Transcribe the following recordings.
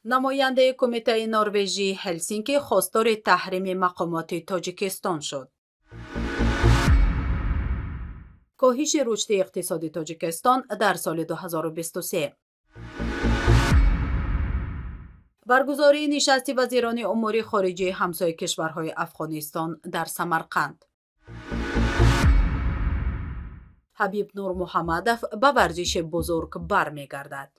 نماینده کمیته نروژی هلسینکی خواستار تحریم مقامات تاجیکستان شد. کاهش رشد اقتصادی تاجیکستان در سال 2023. برگزاری نشست وزیران امور خارجه همسایه کشورهای افغانستان در سمرقند. حبیب نور محمدов به ورزش بزرگ برمیگردد.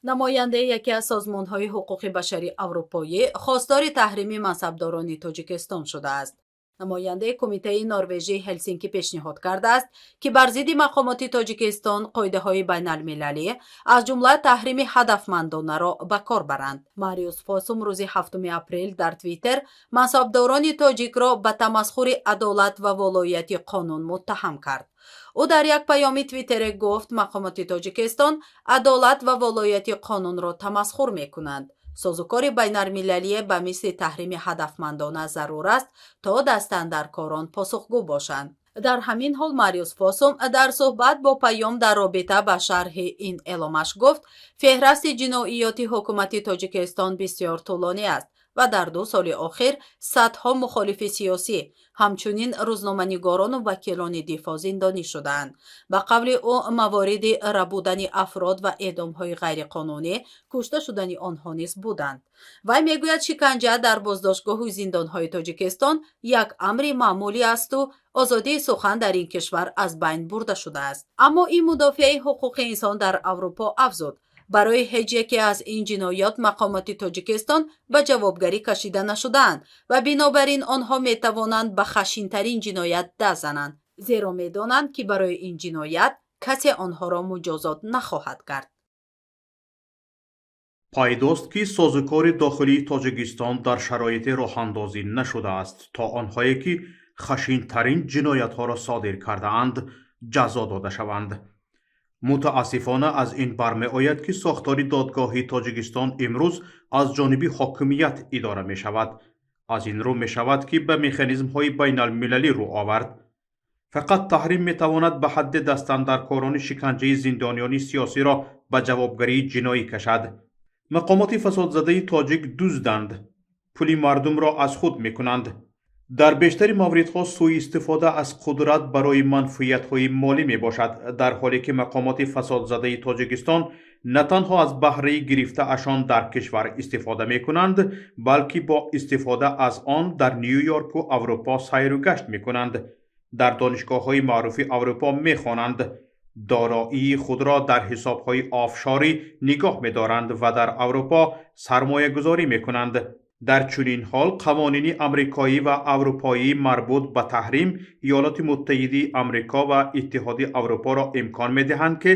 نماینده یکی از سازمان‌های حقوق بشری اروپایی خواستار تحریم منصبداران تاجیکستان شده است. نماینده کمیته نروژی هلسینکی پیشنهاد کرده است که بر ضد مقامات تاجیکستان قاعده‌های بین‌المللی از جمله تحریم هدفمندانه را به کار برند. ماریوس فاسوم روز 7 اپریل در توییتر منصبداران تاجیک را به تمسخر عدالت و ولایت قانون متهم کرد. او در یک پیام توییتری گفت مقامات تاجیکستان عدالت و ولایت قانون را تمسخر می‌کنند. سازوکار بین‌المللی به مثل تحریم هدفمندانه ضرور است تا دستاندرکاران پاسخگو باشند. در همین حال ماریوس فاسوم در صحبت با پیام در رابطه با شرح این اعلامش گفت فهرست جنایات حکومت تاجیکستان بسیار طولانی است و در 2 سال اخیر صدها مخالف سیاسی همچنین روزنامه‌نگاران و وکیلان دفاع زندانی شدند. به قول او موارد ربودن افراد و اعدام‌های غیرقانونی کشته شدن آنها نیز بودند. وی میگوید شکنجه در بازداشتگاه و زندان‌های تاجیکستان یک امر معمولی است و آزادی سخن در این کشور از بین برده شده است. اما این مدافع حقوق انسان در اروپا افزود برای هیچ یکی از این جنایات مقامات تاجیکستان به جوابگری کشیده نشدند و بنابراین آنها می توانند به خشن‌ترین جنایت دست زنند زیرا می دانند که برای این جنایت کسی آنها را مجازات نخواهد کرد. пайдост ки созукори дохилии тоҷикистон дар шароити роҳандозӣ нашудааст то онҳое ки хашинтарин ҷиноятҳоро содир кардаанд ҷазо дода шаванд. мутаассифона аз ин бармеояд ки сохтори додгоҳи тоҷикистон имрӯз аз ҷониби ҳокимият идора мешавад. аз ин рӯ мешавад ки ба механизмҳои байналмилалӣ рӯ овард. фақат таҳрим метавонад ба ҳадди дастандаркорони шиканҷаи зиндониёни сиёсиро ба ҷавобгарии ҷиноӣ кашад. мақомоти фасодзадаи тоҷик дузданд, пули мардумро аз худ мекунанд. дар бештари мавридҳо сӯистифода аз қудрат барои манфиатҳои молӣ мебошад, дар ҳоле ки мақомоти фасодзадаи тоҷикистон на танҳо аз баҳраи гирифтаашон дар кишвар истифода мекунанд, балки бо истифода аз он дар Нью-Йорку Аврупо сайру гашт мекунанд, дар донишгоҳҳои маъруфи Аврупо мехонанд, дороии худро дар ҳисобҳои офшорӣ нигоҳ медоранд ва дар Аврупо сармоягузорӣ мекунанд. дар чунин ҳол қавонини амрикоӣ ва аврупоӣ марбут ба таҳрим иёлоти муттаҳидаи амрико ва иттиҳоди аврупоро имкон медиҳанд ки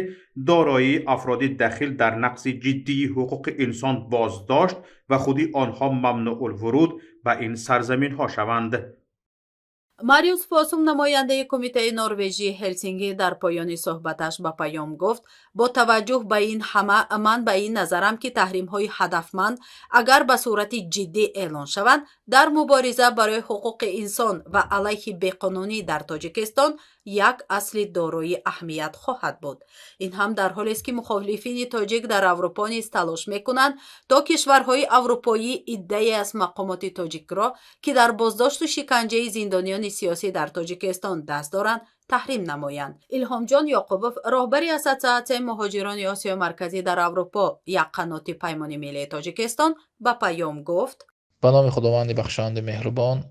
дороии афроди дахил дар нақси ҷиддии ҳуқуқи инсон боздошт ва худи онҳо мамнуъулвуруд ба ин сарзаминҳо шаванд. ماریوس فاسوم نماینده کمیته نروژی هلسینکی در پایان صحبتش به پیام گفت با توجه به این همه من به این نظرم که تحریم های هدفمند اگر به صورت جدی اعلان شوند در مبارزه برای حقوق انسان و علیه بیقانونی در تاجیکستان یک اصل دارای اهمیت خواهد بود. این هم در حالی است که مخالفین تاجیک در اروپا نیز تلاش میکنند تا کشورهای اروپایی ادعای از مقامات تاجیک را که در بازداشت و شکنجه زندانیان سیاسی در تاجیکستان دست دارند تحریم نمایند. الهام جان یعقوبوف راهبر اساسیاسیون مهاجران آسیا مرکزی در اروپا یک قنات پیمان ملی تاجیکستان به پیام گفت: به نام خداوند بخشنده مهربان،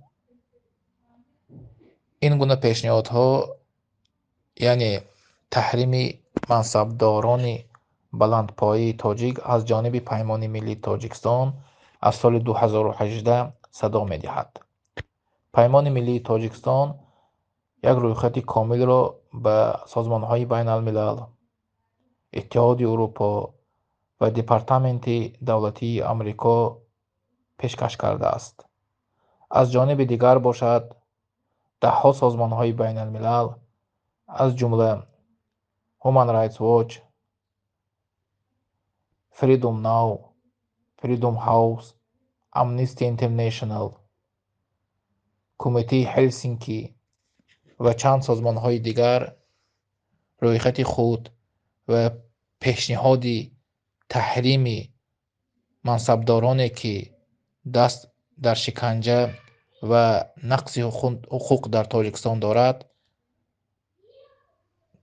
این گونه پیشنهادها یعنی تحریم منصبداران بلندپایه تاجیک از جانب پیمان ملی تاجیکستان از سال 2018 صدا می‌دهد. پیمان ملی تاجیکستان یک رویخط کامل را به سازمان‌های بین الملل، اتحاد اروپا و دپارتمنت دولتی آمریکا پیشکش کرده است. از جانب دیگر باشد ده‌ها سازمان‌های بین الملل از جمله Human Rights Watch، Freedom Now، Freedom House، Amnesty International، کمیته هلسینکی و چند سازمان‌های دیگر رویخط خود و پیشنهادی таҳрими мансабдороне ки даст дар шиканҷа ва нақси ҳуқуқ дар Тоҷикистон дорад,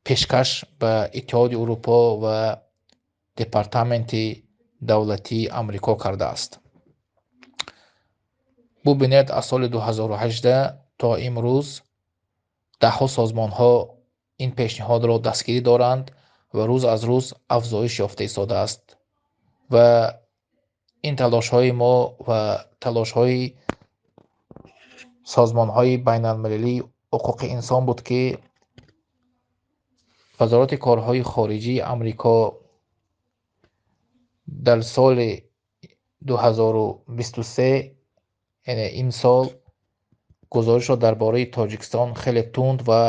пешкаш ба Иттиҳоди Урупо ва Департаменти давлатии Амрико кардааст. бубинед, аз соли 2018 то имрӯз даҳҳо созмонҳо ин пешниҳодро дастгирӣ доранд ва рӯз аз рӯз афзоиш ёфта истодааст. ва ин талошҳои мо ва талошҳои созмонҳои байналмилалии ҳуқуқи инсон буд, ки вазороти корҳои хориҷии Амрико дар соли 2023, яъне имсол, гузоришро дар бораи Тоҷикистон хеле тунд ва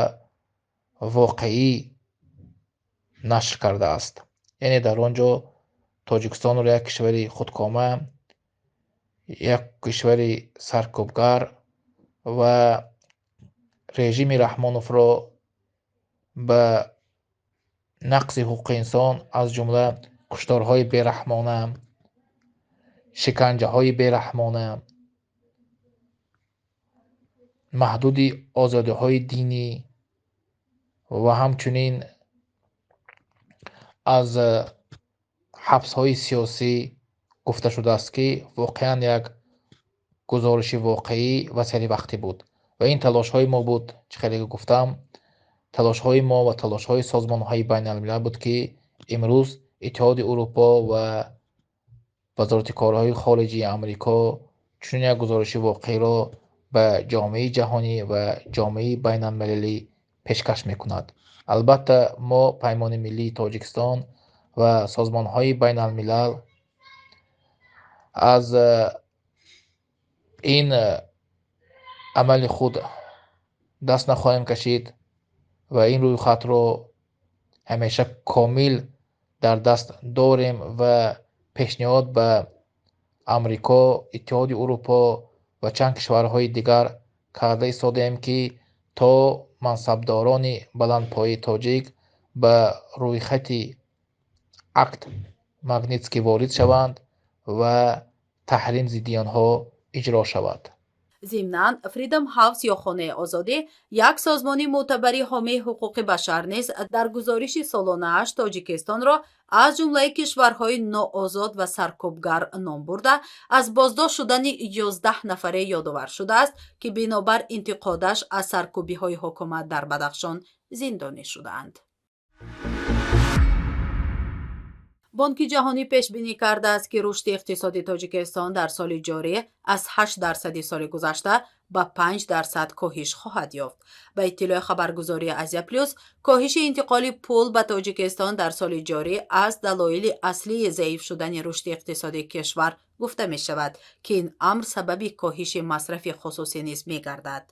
воқеӣ нашр кардааст. яъне дар он ҷо Тоҷикистонро як кишвари худкома, як кишвари саркӯбгар ва режими Раҳмоновро ба нақси ҳуқуқи инсон, аз ҷумла кушторҳои бераҳмона, шиканҷаҳои бераҳмона, маҳдуди озодиҳои динӣ ва ҳамчунин аз ҳабсҳои сиёсӣ гуфта шудааст, ки воқеан як гузориши воқеӣ ва сервақтӣ буд. ва ин талошҳои мо буд, чӣ хеле гуфтам, талошҳои мо ва талошҳои созмонҳои байналмилал буд, ки имрӯз Иттиҳоди Урупо ва вазорати корҳои хориҷии Амрико чунин як гузориши воқеиро ба ҷомеаи ҷаҳонӣ ва ҷомеаи байналмилалӣ пешкаш мекунад. албатта мо Паймони Миллии Тоҷикистон ва созмонҳои байналмилал аз ин амали худ даст нахоҳем кашид ва ин рӯйхатро ҳамеша комил дар даст дорем ва пешниҳод ба Амрико, Иттиҳоди Урупо ва чанд кишварҳои дигар карда истодаем, ки то мансабдорони баландпояи тоҷик ба рӯйхати акт Магнитский ворид шаванд ва таҳрим зидди онҳо иҷро шавад. зимнан Freedom House ё Хонаи озодӣ, як созмони мӯътабари ҳомии ҳуқуқи башар низ дар гузориши солонааш Тоҷикистонро аз ҷумлаи кишварҳои ноозод ва саркӯбгар ном бурда, аз боздошт шудани 11 нафаре ёдовар шудааст, ки бинобар интиқодаш аз саркӯбиҳои ҳукумат дар Бадахшон зиндонӣ шудаанд. бонки ҷаҳонӣ пешбинӣ кардааст, ки рушди иқтисоди Тоҷикистон дар соли ҷорӣ аз 8% соли гузашта ба 5% коҳиш хоҳад ёфт. ба иттилои хабаргузории Азия Плюс, коҳиши интиқоли пул ба Тоҷикистон дар соли ҷорӣ аз далоили аслии заиф шудани рушди иқтисодии кишвар гуфта мешавад, ки ин амр сабаби коҳиши масрафи хусусӣ низ мегардад.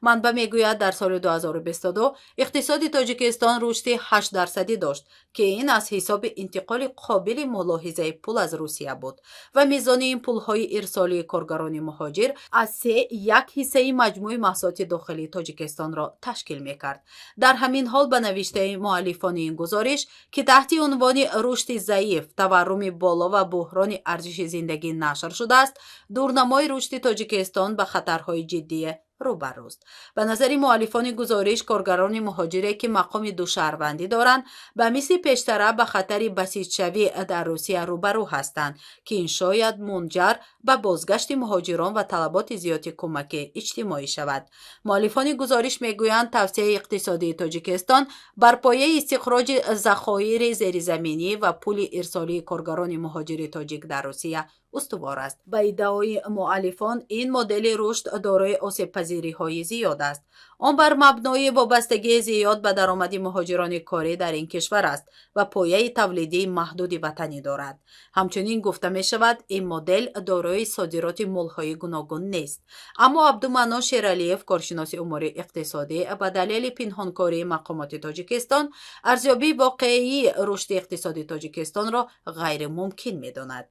манба мегӯяд, дар соли 2022 иқтисоди Тоҷикистон рушди 8% дошт, ки ин аз ҳисоби интиқоли қобили мулоҳизаи пул аз Русия буд ва мизони ин пулҳои ирсолии коргарони муҳоҷир аз 3/1 маҷмӯи маҳсулоти дохилии Тоҷикистонро ташкил мекард. дар ҳамин ҳол, ба навиштаи муаллифони ин гузориш, ки таҳти унвони рушди заиф, таварруми боло ва буҳрони арзиши зиндагӣ нашр шудааст, дурнамои рушди Тоҷикистон ба хатарҳои ҷиддӣ рӯбарӯст. ба назари муаллифони гузориш, коргарони муҳоҷире, ки мақоми душаҳрвандӣ доранд, ба мисли пештара ба хатари баситшавӣ дар Русия рӯбарӯ ҳастанд, ки ин шояд мунҷар ба бозгашти муҳоҷирон ва талаботи зиёди кӯмаки иҷтимоӣ шавад. муаллифони гузориш мегӯянд, тавсеяи иқтисодии Тоҷикистон бар пояи истихроҷи захоири зеризаминӣ ва пули ирсолии коргарони муҳоҷири тоҷик дар Русия устувор аст. ба иддаои муаллифон, ин модели рушд дорои осебпазириҳои зиёд аст. он бар мабнои вобастагии зиёд ба даромади муҳоҷирони корӣ дар ин кишвар аст ва пояи тавлидии маҳдуди ватанӣ дорад. ҳамчунин гуфта мешавад, ин модел дорои содироти мулҳои гуногун нест. аммо Абдумаъно Шералиев, коршиноси умури иқтисодӣ, ба далели пинҳонкории мақомоти Тоҷикистон, арзёбии воқеии рушди иқтисоди Тоҷикистонро ғайримумкин медонад.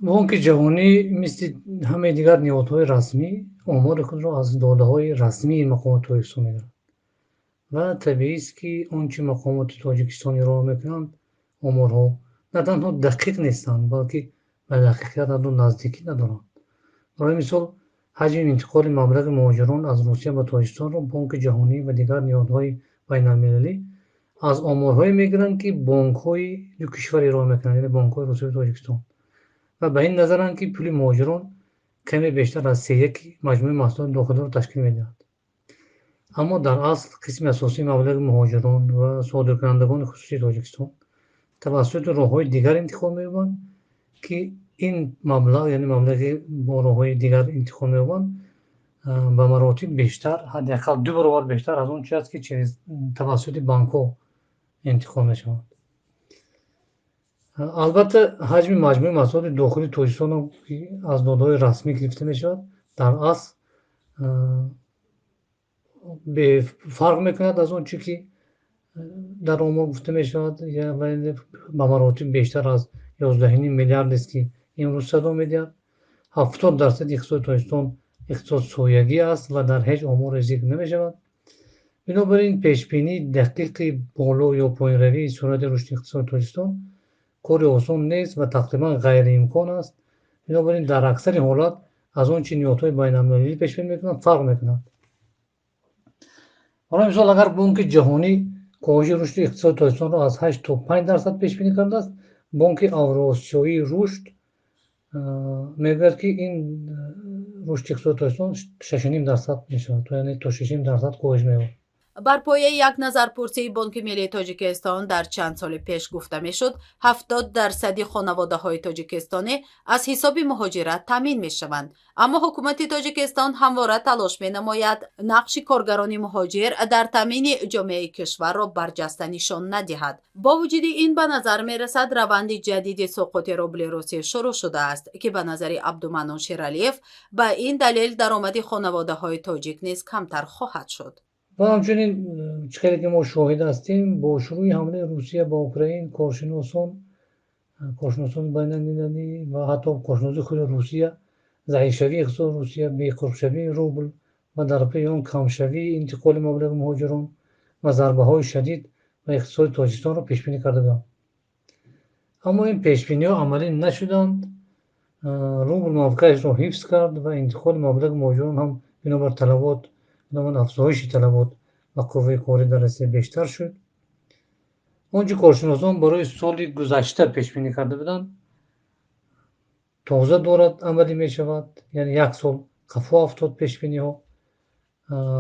бонки ҷаҳонӣ мисли ҳамаи дигар ниҳодҳои расмӣ омори худро аз додаҳои расмии мақомоти Тоҷикистон мегирад ва табиист, ки он чӣ мақомоти Тоҷикистон ироо мекунанд, оморҳо نه تنها دقیق نیستند بلکه به دقیقیت هم نزدیکی ندارند. برای مثال حجم انتقال مبلغ مهاجران از روسیه به تاجیکستان را بانک جهانی و دیگر نهادهای بین‌المللی از آمارهایی میگیرند که بانک‌های دو کشور ارائه میکنند، یعنی بانک‌های روسیه و تاجیکستان، و به این نظرند که پول مهاجران کمی بیشتر از 3/1 مجموع محصولات داخلی را تشکیل می‌دهد. اما در اصل قسم اساسی مبلغ مهاجران و صادرکنندگان خصوصی تاجیکستان توسط راه‌های دیگر انتقال می‌یابند که این مبلغ، یعنی مبلغ با راه‌های دیگر انتقال می‌یابند، به مراتب بیشتر، حداقل 2 برابر بیشتر از اون چیزی است که توسط بانک‌ها انتقال می‌شود. البته حجم مجموع محصولات داخلی تاجیکستان هم که از داده‌های رسمی گرفته می‌شود در اصل به فرق می‌کند از اون چیزی که در آمار گفته می‌شود، یعنی به مراتب بیشتر از 11.5 میلیارد است که امروز صدا می‌دهد. 70% اقتصاد تاجیکستان اقتصاد سویگی است و در هیچ آمار ذکر نمی‌شود. بنابراین پیشبینی دقیق بالا یا پایین‌روی سرعت رشد اقتصاد تاجیکستان کار آسان نیست و تقریبا غیر امکان است. بنابراین در اکثر حالات از آن چه نهادهای بین‌المللی پیشبینی می‌کنند فرق می‌کند. برای مثال اگر بانک جهانی کاهش رشد اقتصاد تاجیکستان را از 8 تا 5% پیشبینی کرده است، بانک اوراسیایی رشد میگوید که این رشد اقتصاد تاجیکستان 6.5% میشود، یعنی تا 6.5% کاهش می‌یابد. بر پایه یک نظرپرسی بانک ملی تاجیکستان در چند سال پیش گفته میشد 70% خانواده‌های تاجیکستانی از حساب مهاجرت تامین میشوند، اما حکومت تاجیکستان همواره تلاش مینماید نقش کارگران مهاجر در تامین جامعه کشور را برجسته نشان ندهد. با وجود این به نظر میرسد روند جدید سقوط روبل روسیه شروع شده است که به نظر عبدالمنان شیرعلیف به این دلیل درآمد خانواده‌های تاجیک نیز کمتر خواهد شد. و همچنین چیزی که ما شاهد هستیم، با شروع حمله روسیه با اوکراین، کارشناسان بین‌المللی و حتی کارشناسی خود روسیه ضعیف‌شوی اقتصاد روسیه، بی‌قرب‌شوی روبل و در پی آن کمشوی انتقال مبلغ مهاجران و ضربه‌های شدید و اقتصاد تاجیکستان را پیشبینی کرده بودند. اما این پیشبینی‌ها عملی نشدند. روبل موقعش را حفظ کرد و انتقال مبلغ مهاجران هم بنابر طلبات افزایش طلبات و قوه کاری در روسیه بیشتر شد. آنچه کارشناسان برای سال گذشته پیشبینی کرده بودند تازه دارد عملی می شود، یعنی 1 سال قفا افتاد پیشبینی ها.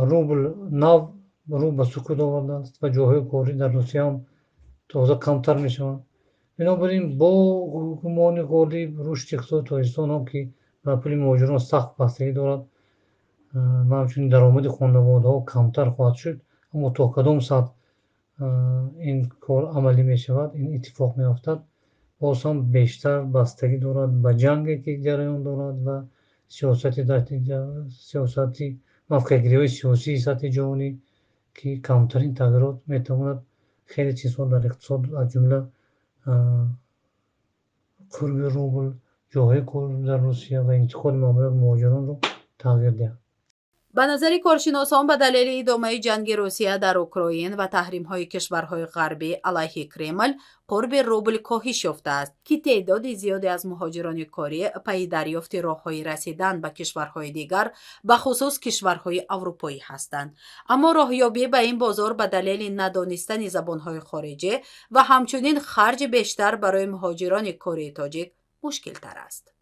روبل رو به سقوط آورده است و جاهای کاری در روسیه هم تازه کمتر می شود. بنابراین با گمان غالب رشد اقتصاد تاجیکستان هم که به پول مهاجران سخت بستگی دارد و همچنین درآمد خانواده‌ها کمتر خواهد شد، اما تا کدام سطح این کار عملی می شود، این اتفاق می افتد، باز هم بیشتر بستگی دارد به جنگی که جریان دارد و سیاستی موقع‌گیری‌های سیاسی سطح جهانی که کمترین تغییرات می تواند خیلی چیزها در اقتصاد از جمله قرب روبل، جاهای کار در روسیه و انتقال مبلغ مهاجران را تغییر دهد. به نظر کارشناسان به دلیل ادامه جنگ روسیه در اوکراین و تحریم‌های کشورهای غربی علیه کرمل، قرب روبل کاهش یافته است که تعداد زیادی از مهاجران کاری پی دریافت راه‌های رسیدن به کشورهای دیگر به خصوص کشورهای اروپایی هستند. اما راهیابی به این بازار به دلیل ندانستن زبان‌های خارجی و همچنین خرج بیشتر برای مهاجران کاری تاجیک مشکل تر است.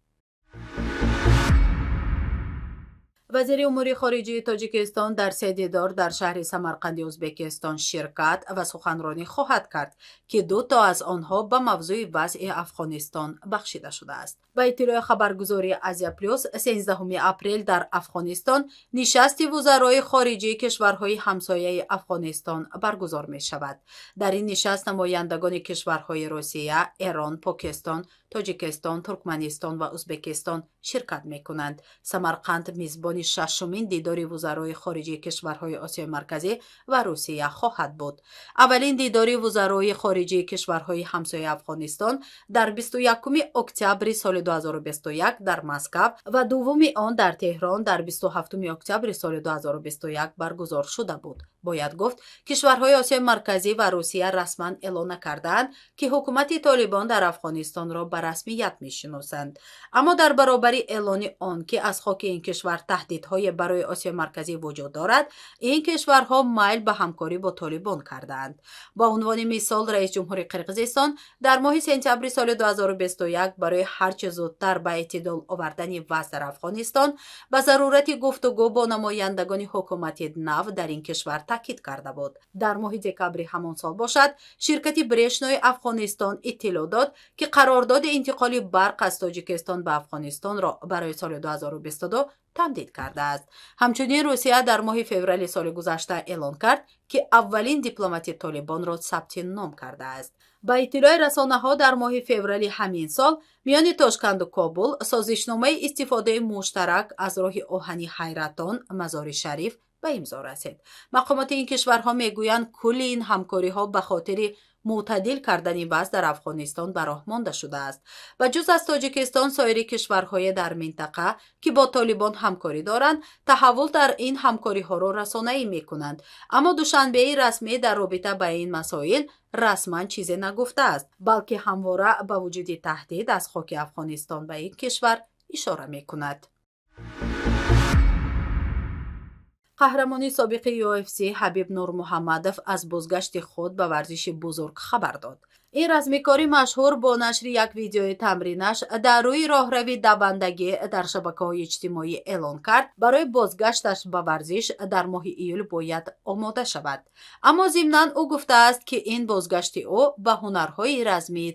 وزیر امور خارجه تاجیکستان در 3 دیدار در شهر سمرقند ازبکستان شرکت و سخنرانی خواهد کرد که 2 تا از آنها به موضوع وضع افغانستان بخشیده شده است. به اطلاع خبرگزاری آزیا پلاس 13 اپریل در افغانستان نشست وزرای خارجه کشورهای همسایه افغانستان برگزار می شود. در این نشست نمایندگان کشورهای روسیه، ایران، پاکستان، تاجیکستان، ترکمنستان و ازبکستان شرکت می کنند. سمرقند میزبان 6مین دیدار وزرای خارجه کشورهای آسیای مرکزی و روسیه خواهد بود. اولین دیدار وزرای خارجه کشورهای همسایه افغانستان در 21 اکتبر سال 2021 در مسکو و دومی آن در تهران در 27 اکتبر سال 2021 برگزار شده بود. бояд гуфт кишварҳои осиёи марказӣ ва русия расман эълон накардаанд ки ҳукумати толибон дар афғонистонро ба расмият мешиносанд, аммо дар баробари эълони он ки аз хоки ин кишвар таҳдидҳое барои осиёи марказӣ вуҷуд дорад, ин кишварҳо майл ба ҳамкорӣ бо толибон кардаанд. ба унвони мисол раис ҷумҳури қирғизистон дар моҳи сентябри соли 2021 барои ҳарчи зудтар ба эътидол овардани вазъ дар афғонистон ба зарурати гуфтугӯ бо намояндагони ҳукумати нав дар ин кишвар таъкид карда буд. дар моҳи декабри ҳамон сол бошад, ширкати брешнои афғонистон иттилоъ дод ки қарордоди интиқоли барқ аз тоҷикистон ба афғонистонро барои соли 2022 тамдид кардааст. ҳамчунин русия дар моҳи феврали соли гузашта эълон кард ки аввалин дипломати толибонро сабти ном кардааст. ба иттилои расонаҳо дар моҳи феврали ҳамин сол миёни Тошканду Кобул созишномаи истифодаи муштарак аз роҳи оҳани ҳайратон Мазори Шариф ба имзо расид. мақомоти ин кишварҳо мегӯянд кулли ин ҳамкориҳо ба хотири мӯътадил кардани вазъ дар афғонистон ба роҳ монда шудааст. ба ҷуз аз тоҷикистон, соири кишварҳое дар минтақа ки бо толибон ҳамкорӣ доранд, таҳаввул дар ин ҳамкориҳоро расонаӣ мекунанд, аммо душанбеи расмӣ дар робита ба ин масоил расман чизе нагуфтааст, балки ҳамвора ба вуҷуди таҳдид аз хоки афғонистон ба ин кишвар ишора мекунад. қаҳрамони собиқи UFC Ҳабиб Нурмуҳаммадов аз бозгашти худ ба варзиши бузург хабар дод. ин размикори машҳур бо нашри як видеои тамринаш дар рӯи роҳрави давандагӣ дар шабакаҳои иҷтимоӣ эълон кард барои бозгашташ ба варзиш дар моҳи июл бояд омода шавад. аммо зимнан ӯ гуфтааст ки ин бозгашти ӯ ба ҳунарҳои размӣ